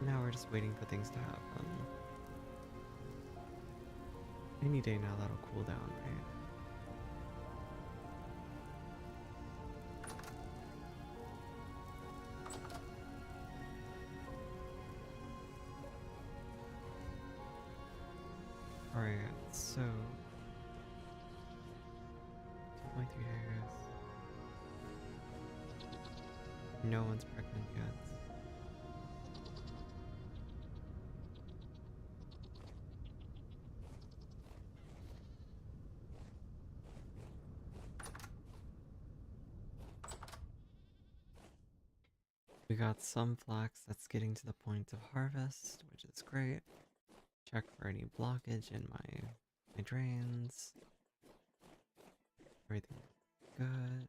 A: Now we're just waiting for things to happen. Any day now that'll cool down, right? Alright, so 2.3 days. No one's pregnant yet. We got some flax that's getting to the point of harvest, which is great. Check for any blockage in my drains. Everything good.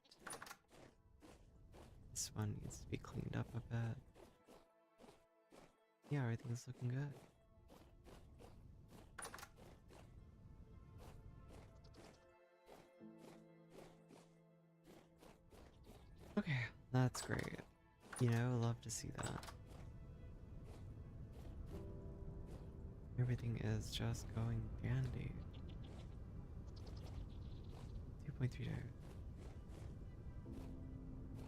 A: This one needs to be cleaned up a bit. Yeah, everything's looking good. Okay, that's great. You know, love to see that. Everything is just going dandy. 2.3 days.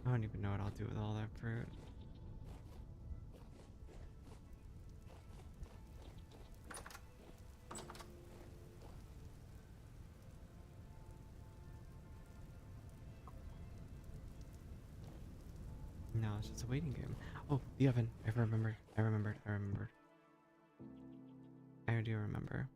A: I don't even know what I'll do with all that fruit. No, it's just a waiting game. Oh, the oven. I remembered. I remembered. I remembered. I do remember.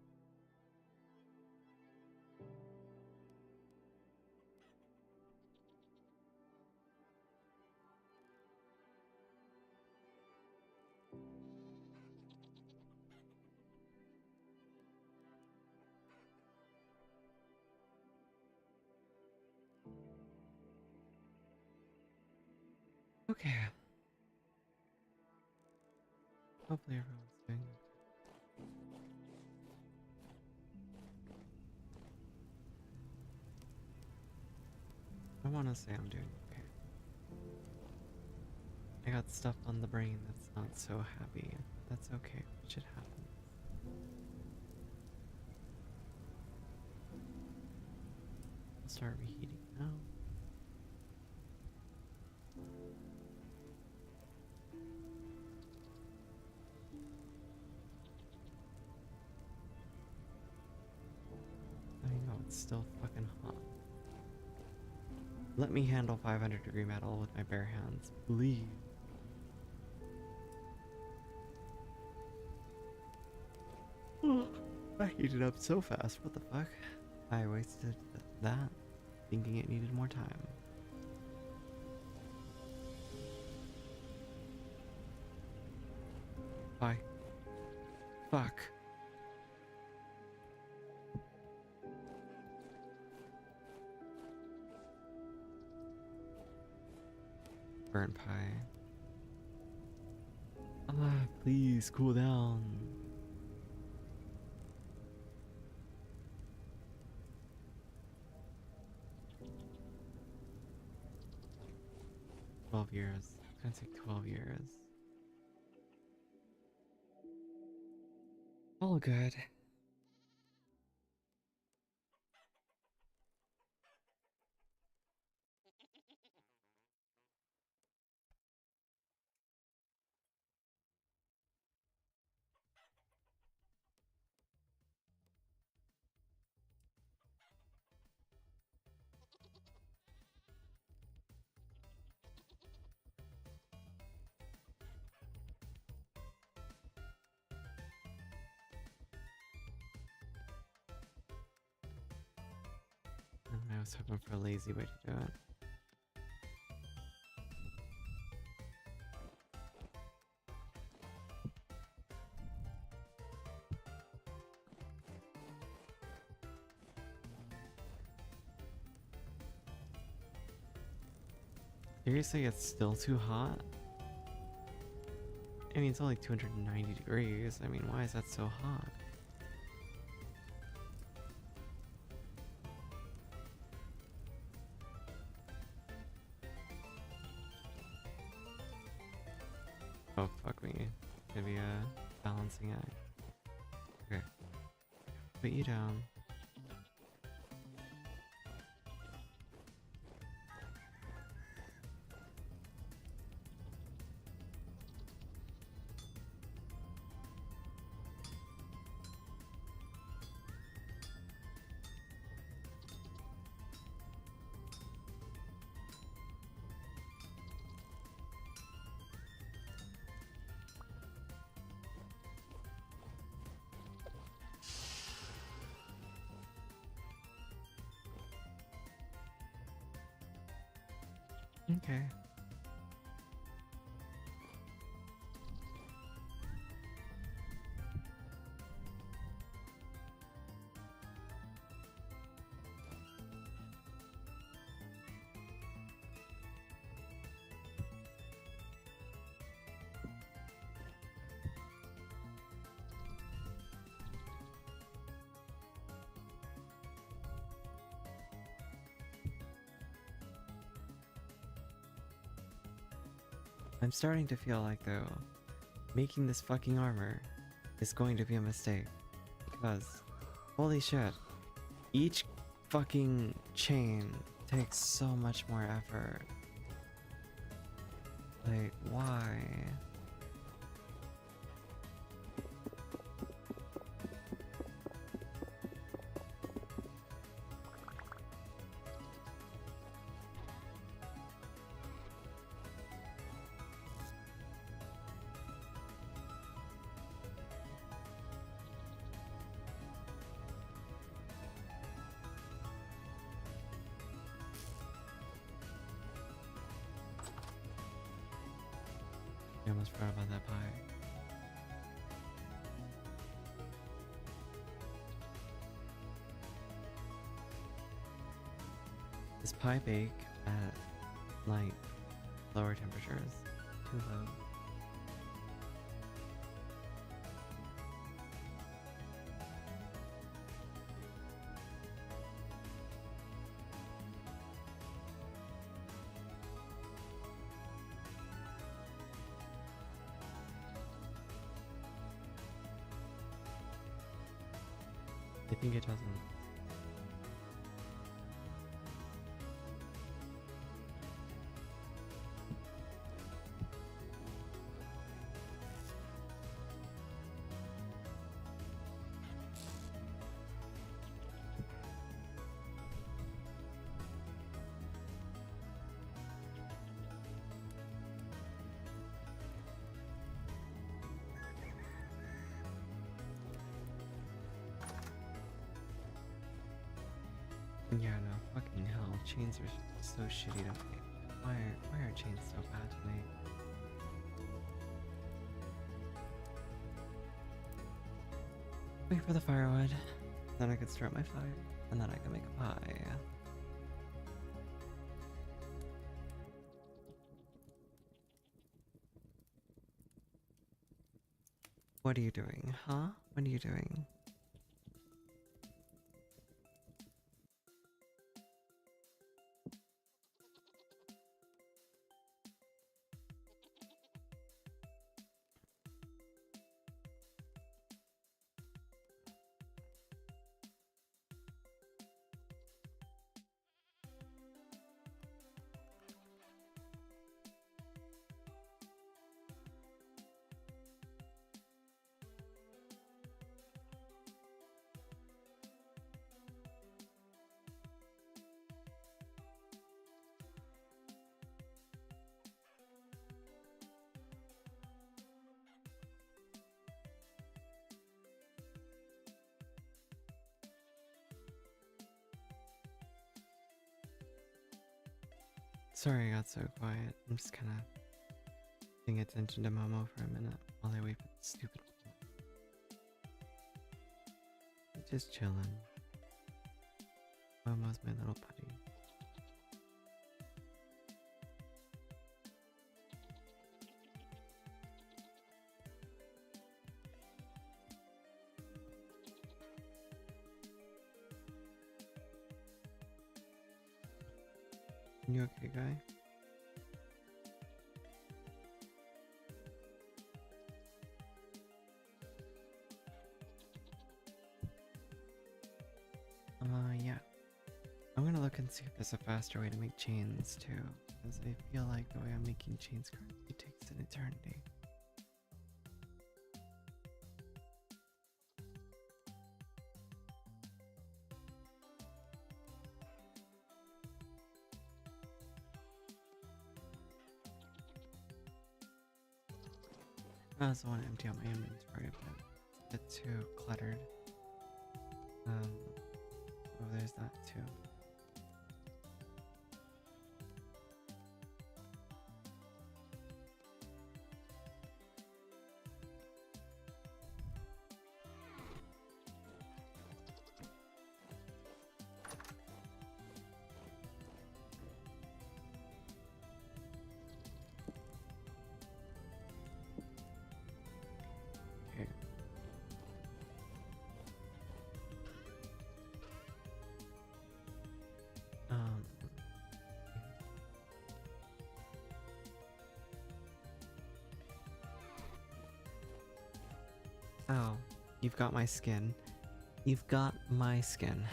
A: Okay. Hopefully everyone's doing it. I want to say I'm doing okay. I got stuff on the brain that's not so happy. That's okay. It should happen. I'll start reheating now. I know it's still fucking hot. Let me handle 500-degree metal with my bare hands, please. I heated up so fast. What the fuck? I wasted that thinking it needed more time. Why? Fuck. Burnt pie. Ah, please cool down. $12 years. It's gonna take 12 years. All good. I was hoping for a lazy way to do it. Seriously, it's still too hot? I mean, it's only 290 degrees. I mean, why is that so hot? Oh, fuck me. Gonna be a balancing act. Okay. Put you down. Okay. I'm starting to feel like, though, making this fucking armor is going to be a mistake. Because, holy shit, each fucking chain takes so much more effort. Like, why? I almost forgot about that pie. Does pie bake at like lower temperatures? Too low. I think it doesn't. Yeah, no, fucking hell. Chains are so shitty to make. Why are chains so bad to make? Wait for the firewood. Then I could start my fire. And then I can make a pie. What are you doing, huh? What are you doing? Sorry I got so quiet. I'm just kind of paying attention to Momo for a minute while I wait for the stupid. Just chilling. Momo's my little putty. You okay, guy? Yeah. I'm gonna look and see if there's a faster way to make chains too, because I feel like the way I'm making chains currently takes an eternity. I also want to empty out my inventory, but it's a bit too cluttered. Oh, there's that too. Okay. Um, oh, you've got my skin. You've got my skin.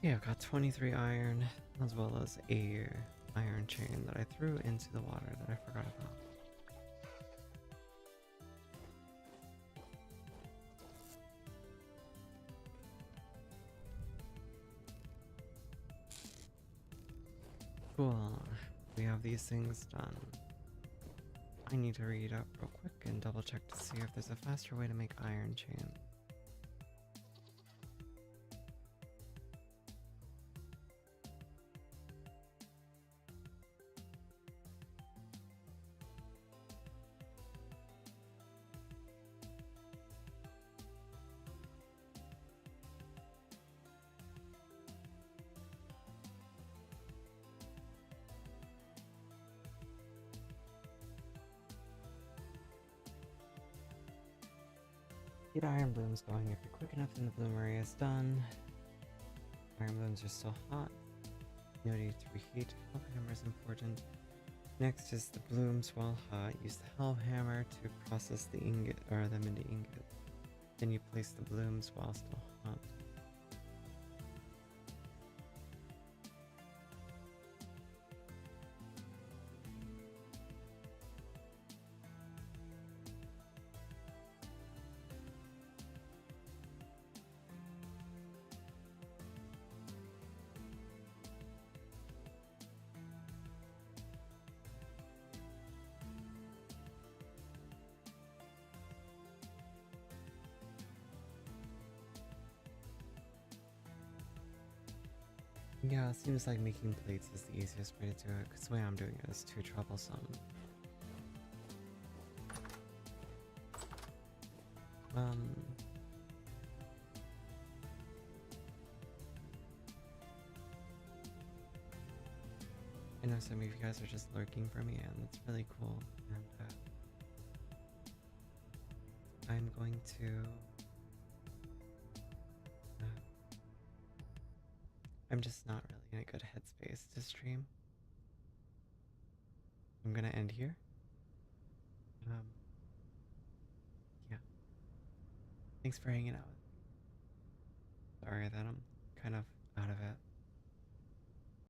A: Yeah, I've got 23 iron, as well as a iron chain that I threw into the water that I forgot about. Cool. We have these things done. I need to read up real quick and double check to see if there's a faster way to make iron chain. Get iron blooms going. If you're quick enough, then the bloom area is done. Iron blooms are still hot. No need to reheat. Hellhammer is important. Next is the blooms while hot. Use the hellhammer to process the ingot or them into ingot. Then you place the blooms while still hot. Yeah, it seems like making plates is the easiest way to do it, because the way I'm doing it is too troublesome. I know some of you guys are just lurking for me, and it's really cool, and I'm going to I'm just not really in a good headspace to stream. I'm gonna end here. Yeah. Thanks for hanging out. Sorry that I'm kind of out of it.